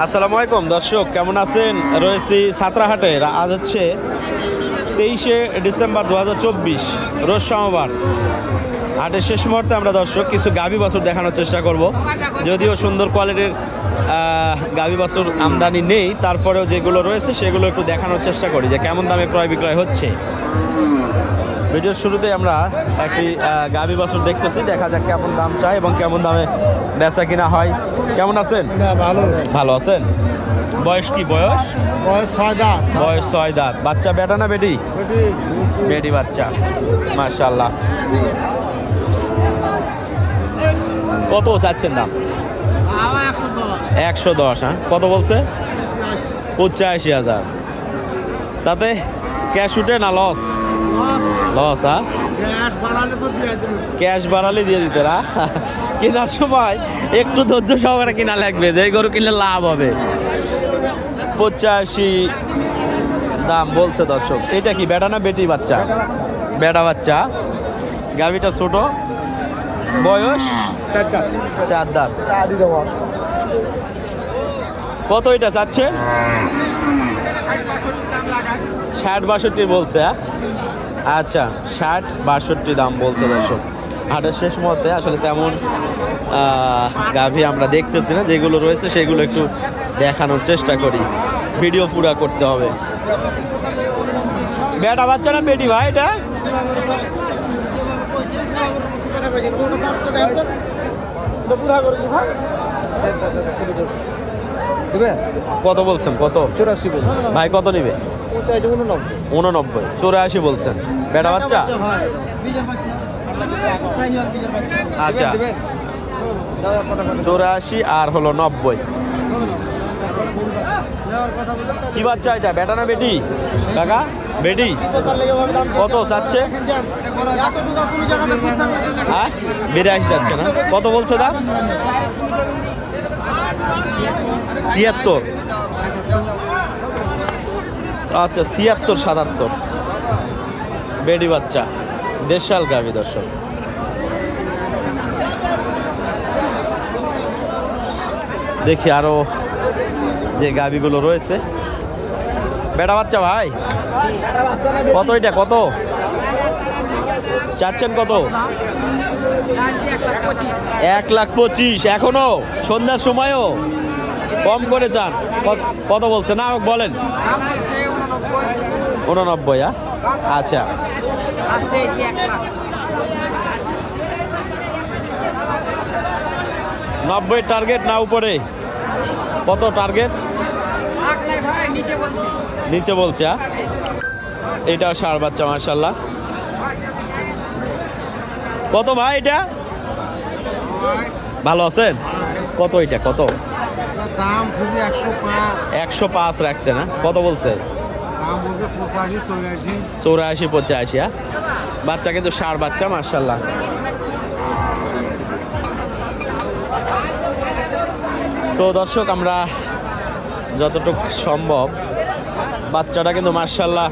আসসালামু আলাইকুম দর্শক, কেমন আছেন? রয়েছি ছাত্রাহাটের। আজ হচ্ছে 23শে ডিসেম্বর 2024, রোজ সোমবার। হাটের শেষ মুহূর্তে আমরা দর্শক কিছু গাভী বাছুর দেখানোর চেষ্টা করব। যদিও সুন্দর কোয়ালিটির গাভী বাছুর আমদানি নেই, তারপরেও যেগুলো রয়েছে সেগুলো একটু দেখানোর চেষ্টা করি যে কেমন দামে ক্রয় বিক্রয় হচ্ছে। ভিডিওর শুরুতে আমরা একটি গাভী বাছুর দেখতেছি, দেখা যাক কেমন দাম চায় এবং কেমন দামে বেচা কিনা হয়। কেমন আছেন? ভালো আছেন। বয়স কি? বয়স 6 দাঁত। বয়স 6 দাঁত। বাচ্চা বেটা না বেটি? বেটি বাচ্চা, মাশাআল্লাহ। কত চাচ্ছেন দাম? 110। হ্যাঁ, কত বলছে? 85,000। তাতে ক্যাশ উঠে না লস? লস। হ্যাঁ, ক্যাশ বাড়ালে দিয়ে দিতে না। কেনার সময় একটু ধৈর্য সহকারে কিনা লাগবে, যে গরু কিনলে লাভ হবে। 85 দাম বলছে দর্শক। এটা কি বেটা না বেটি বাচ্চা? বেটা বাচ্চা। গাভিটা ছোট, বয়স 4 দাঁত। কত এটা চাচ্ছে? 60-62 বলছে। হ্যাঁ, আচ্ছা, 60-62 দাম বলছে দর্শক। হাটের শেষ মুহূর্তে আসলে তেমন গাভী আমরা দেখতেছি না, যেগুলো রয়েছে সেগুলো একটু দেখানোর চেষ্টা করি। ভিডিও পুরা করতে হবে। বেটা বাচ্চা না বেটি ভাই এটা? কত বলছেন? কত? 84 ভাই কত নিবে? 89। 84 বলছেন। বেটা বাচ্চা। আচ্ছা, 84 আর হলো 90। কি বাচ্চা এটা, বেটা না বেটি কাকা? বেটি। কত চাচ্ছে? হ্যাঁ, 82 যাচ্ছে না? কত বলছে দাম? 73। আচ্ছা, 76-77। বেটি বাচ্চা, দেশাল গাভী দর্শক। দেখি আরো যে গাভীগুলো রয়েছে। বেটা বাচ্চা ভাই কত? এটা কত চাচ্ছেন? কত? 1,25,000। এখনো সন্ধ্যার সময়ও কম করে চান? কত বলছে না বলেন? 89। আচ্ছা, 90 টার্গেট না উপরে? কত টার্গেট? নিচে বলছে। এটা ষাঁড় বাচ্চা, মাশাআল্লাহ। কত ভাই এটা? ভালো আছেন? কত এটা? কত দাম? 105 রাখছে না? কত বলছে? দাম বলতে 85, 84, 85। বাচ্চা কিন্তু ষাঁড় বাচ্চা, মাশাআল্লাহ। তো দর্শক, আমরা যতটুকু সম্ভব, বাচ্চাটা কিন্তু মাশাআল্লাহ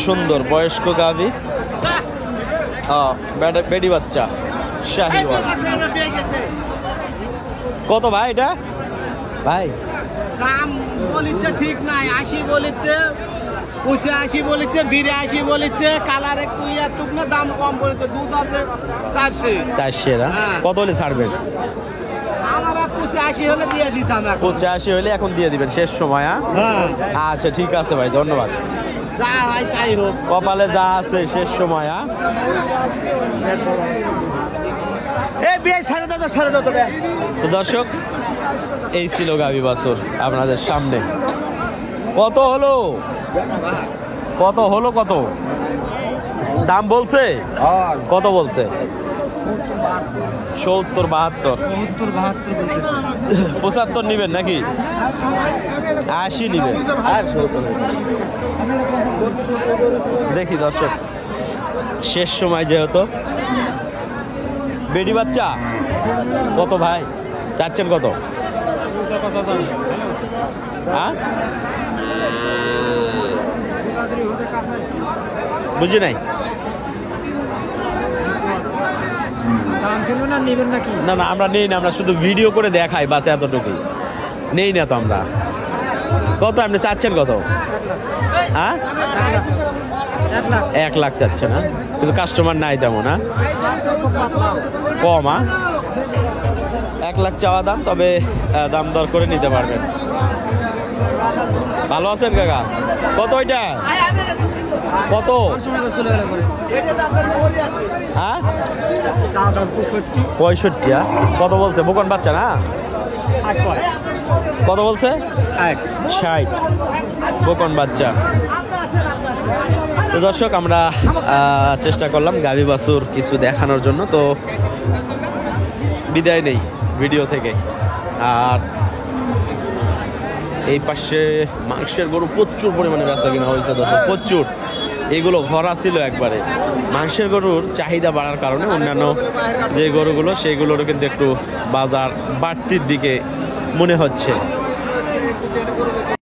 সুন্দর, বয়স্ক গাভী। বেটি বাচ্চা, শাহিওয়াল। কত ভাই এটা? ভাই দাম বলিছে ঠিক নাই। 80 বলিছে, 85 বলিছে, 82 বলিছে। কালার একটু ইয়াতুক না, দাম কম বলিছে। দুধ আছে 400। না? কত হলে ছাড়বেন? আমরা 85 হলে দিয়ে দিতাম। 85 হলে এখন দিয়ে দিবেন শেষ সময়? হ্যাঁ, আচ্ছা ঠিক আছে ভাই, ধন্যবাদ। যা ভাই তাই হোক, কপালে যা আছে শেষ সময়। তো দর্শক, এই ছিল গাভী বাছুর আপনাদের সামনে। কত হলো? কত হলো? কত দাম বলছে? কত বলছে? 70-72। 75 নিবেন নাকি? 80 নিবেন? দেখি দর্শক, শেষ সময় যেহেতু। বেটি বাচ্চা কত ভাই চাচ্ছেন? কত? হ্যাঁ, বুঝি নাই। দাম ফেলবেন না নেবেন নাকি? না না আমরা নেই না, আমরা শুধু ভিডিও করে দেখাই বাস, এতটুকুই। নেই না তো আমরা। কত আপনি চাচ্ছেন কত? হ্যাঁ 1 লাখ। 1 লাখ চাচ্ছে না, কিন্তু কাস্টমার নাই তেমন। হ্যাঁ কম। 1 লাখ চাওয়া দাম, তবে দাম দর করে নিতে পারবেন। ভালো আছেন কাকা? কত ওইটা? কত? চলে গেল করে। হ্যাঁ 65। কত বলছে? বোকন বাচ্চা না? কত বলছে? 60। বোকন বাচ্চা। তো দর্শক আমরা চেষ্টা করলাম গাভী বাছুর কিছু দেখানোর জন্য, তো বিদায় নেই ভিডিও থেকে। আর এই পাশে মাংসের গরু প্রচুর পরিমাণে বেচা কিনা হয়েছে দর্শক, প্রচুর। এগুলো ভরা ছিল একবারে। মাংসের গরুর চাহিদা বাড়ার কারণে অন্যান্য যে গরুগুলো সেগুলোরও কিন্তু একটু বাজার বাড়তির দিকে মনে হচ্ছে।